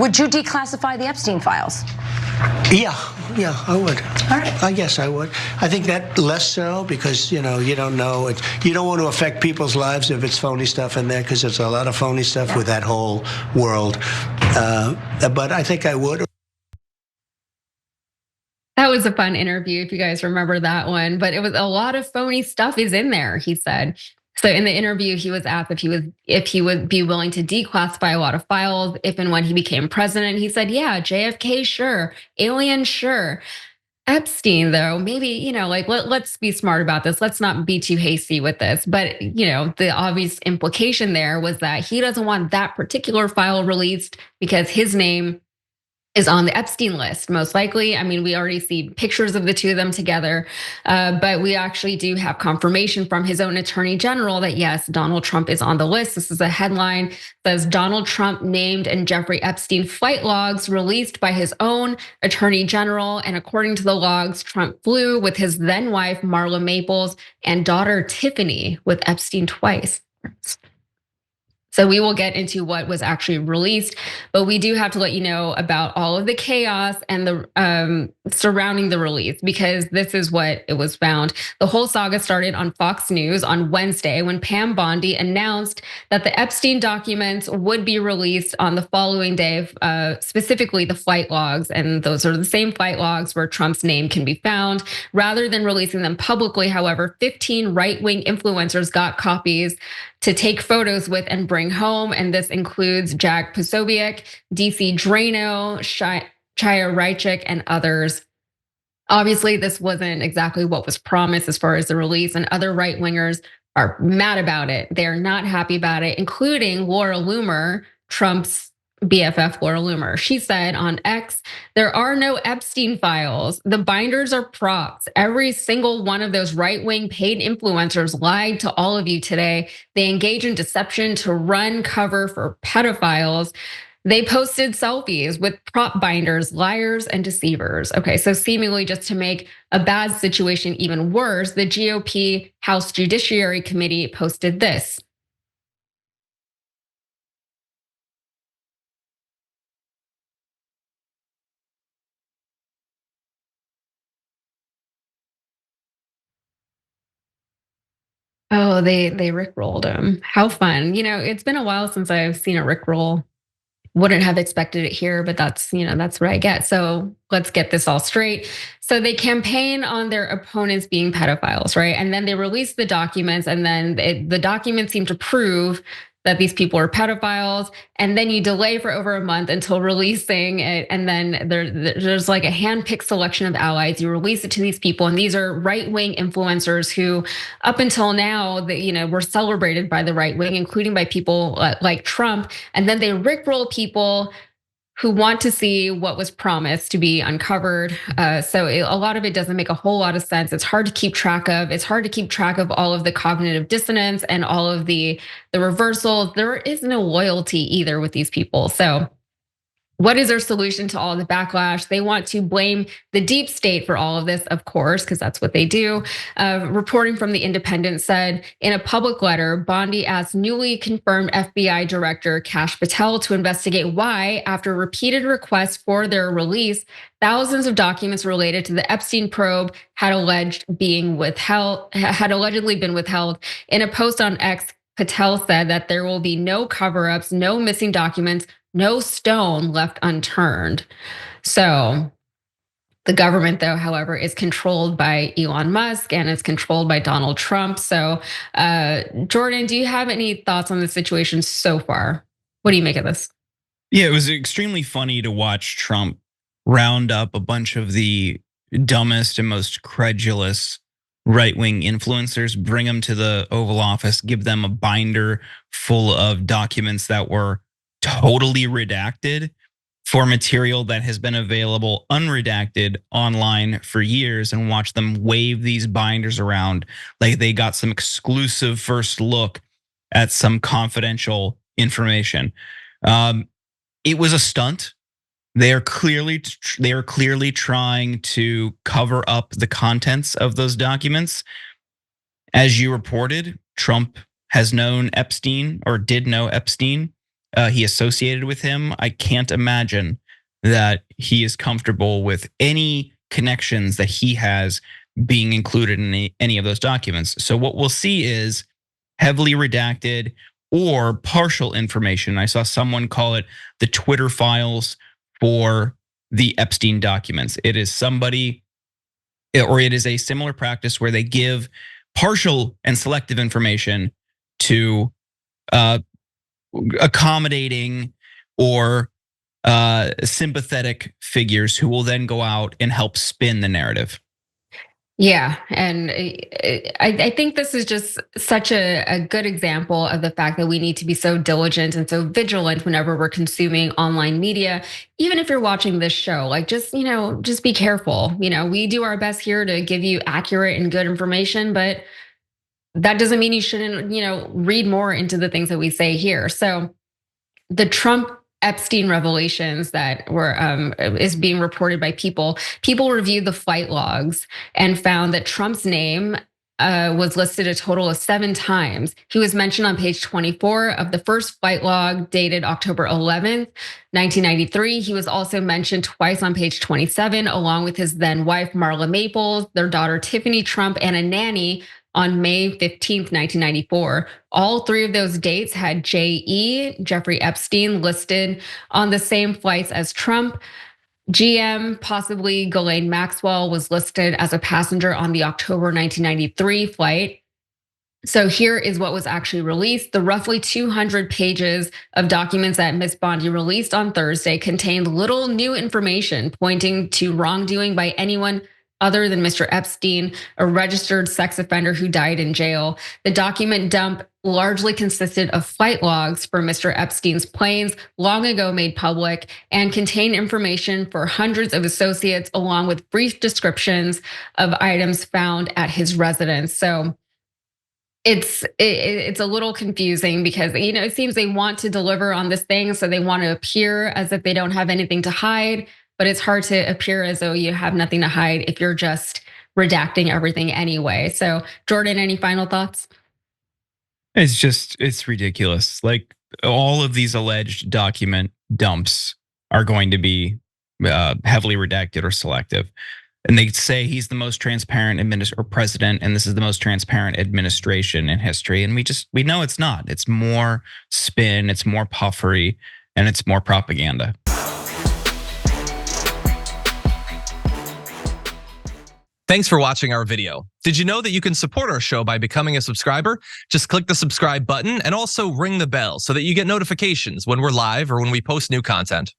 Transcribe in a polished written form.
Would you declassify the Epstein files? Yeah, I would. All right. I guess I would. I think that less so because, you don't know. You don't want to affect people's lives if it's phony stuff in there because there's a lot of phony stuff with that whole world. But I think I would. That was a fun interview, if you guys remember that one. But it was a lot of phony stuff is in there, he said. So in the interview, he was asked if he would be willing to declassify a lot of files if and when he became president. He said, yeah, JFK, sure. Alien, sure. Epstein, though, maybe, let's be smart about this. Let's not be too hasty with this. But, the obvious implication there was that he doesn't want that particular file released because his name is on the Epstein list, most likely. I mean, we already see pictures of the two of them together, but we actually do have confirmation from his own attorney general that yes, Donald Trump is on the list. This is a headline, says Donald Trump named in Jeffrey Epstein flight logs released by his own attorney general. And according to the logs, Trump flew with his then wife, Marla Maples, and daughter, Tiffany, with Epstein twice. So we will get into what was actually released, but we do have to let you know about all of the chaos and the surrounding the release, because this is what it was found. The whole saga started on Fox News on Wednesday when Pam Bondi announced that the Epstein documents would be released on the following day, specifically the flight logs. And those are the same flight logs where Trump's name can be found. Rather than releasing them publicly, however, 15 right-wing influencers got copies to take photos with and bring home. And this includes Jack Posobiec, DC Drano, Chaya Rychik, and others. Obviously, this wasn't exactly what was promised as far as the release, and other right-wingers are mad about it. They're not happy about it, including Laura Loomer, Trump's BFF Laura Loomer. She said on X, there are no Epstein files. The binders are props. Every single one of those right-wing paid influencers lied to all of you today. They engage in deception to run cover for pedophiles. They posted selfies with prop binders, liars and deceivers. Okay, so seemingly just to make a bad situation even worse, the GOP House Judiciary Committee posted this. Oh, they rickrolled him. How fun. It's been a while since I've seen a rickroll. Wouldn't have expected it here, but that's what I get. So let's get this all straight. So they campaign on their opponents being pedophiles, right? And then they release the documents, and then the documents seem to prove that these people are pedophiles. And then you delay for over a month until releasing it. And then there's like a hand-picked selection of allies. You release it to these people, and these are right-wing influencers who, up until now, were celebrated by the right wing, including by people like Trump. And then they rickroll people who want to see what was promised to be uncovered. So a lot of it doesn't make a whole lot of sense. It's hard to keep track of. It's hard to keep track of all of the cognitive dissonance and all of the reversals. There is no loyalty either with these people. So what is their solution to all the backlash? They want to blame the deep state for all of this, of course, because that's what they do. Reporting from The Independent said in a public letter, Bondi asked newly confirmed FBI Director Kash Patel to investigate why, after repeated requests for their release, thousands of documents related to the Epstein probe had allegedly been withheld. In a post on X, Patel said that there will be no cover-ups, no missing documents, no stone left unturned. So the government, though, however, is controlled by Elon Musk and it's controlled by Donald Trump. So Jordan, do you have any thoughts on the situation so far? What do you make of this? Yeah, it was extremely funny to watch Trump round up a bunch of the dumbest and most credulous right-wing influencers, bring them to the Oval Office, give them a binder full of documents that were totally redacted for material that has been available unredacted online for years, and watch them wave these binders around like they got some exclusive first look at some confidential information. It was a stunt. They are clearly trying to cover up the contents of those documents. As you reported, Trump has known Epstein, or did know Epstein, he associated with him, I can't imagine that he is comfortable with any connections that he has being included in any of those documents. So what we'll see is heavily redacted or partial information. I saw someone call it the Twitter files for the Epstein documents. It is somebody, or it is a similar practice where they give partial and selective information to accommodating or sympathetic figures who will then go out and help spin the narrative. Yeah, and I think this is just such a good example of the fact that we need to be so diligent and so vigilant whenever we're consuming online media. Even if you're watching this show, like just be careful. We do our best here to give you accurate and good information, but that doesn't mean you shouldn't read more into the things that we say here. So the Trump Epstein revelations that were is being reported by people reviewed the flight logs and found that Trump's name was listed a total of 7 times. He was mentioned on page 24 of the first flight log dated October 11th, 1993. He was also mentioned twice on page 27, along with his then wife, Marla Maples, their daughter, Tiffany Trump, and a nanny on May 15th, 1994. All 3 of those dates had J.E., Jeffrey Epstein, listed on the same flights as Trump. GM, possibly Ghislaine Maxwell, was listed as a passenger on the October 1993 flight. So here is what was actually released. The roughly 200 pages of documents that Ms. Bondi released on Thursday contained little new information pointing to wrongdoing by anyone other than Mr. Epstein, a registered sex offender who died in jail. The document dump largely consisted of flight logs for Mr. Epstein's planes, long ago made public, and contained information for hundreds of associates, along with brief descriptions of items found at his residence. So it's a little confusing because it seems they want to deliver on this thing, so they want to appear as if they don't have anything to hide. But it's hard to appear as though you have nothing to hide if you're just redacting everything anyway. So, Jordan, any final thoughts? It's ridiculous. Like all of these alleged document dumps are going to be heavily redacted or selective. And they say he's the most transparent president, and this is the most transparent administration in history. And we know it's not. It's more spin, it's more puffery, and it's more propaganda. Thanks for watching our video. Did you know that you can support our show by becoming a subscriber? Just click the subscribe button and also ring the bell so that you get notifications when we're live or when we post new content.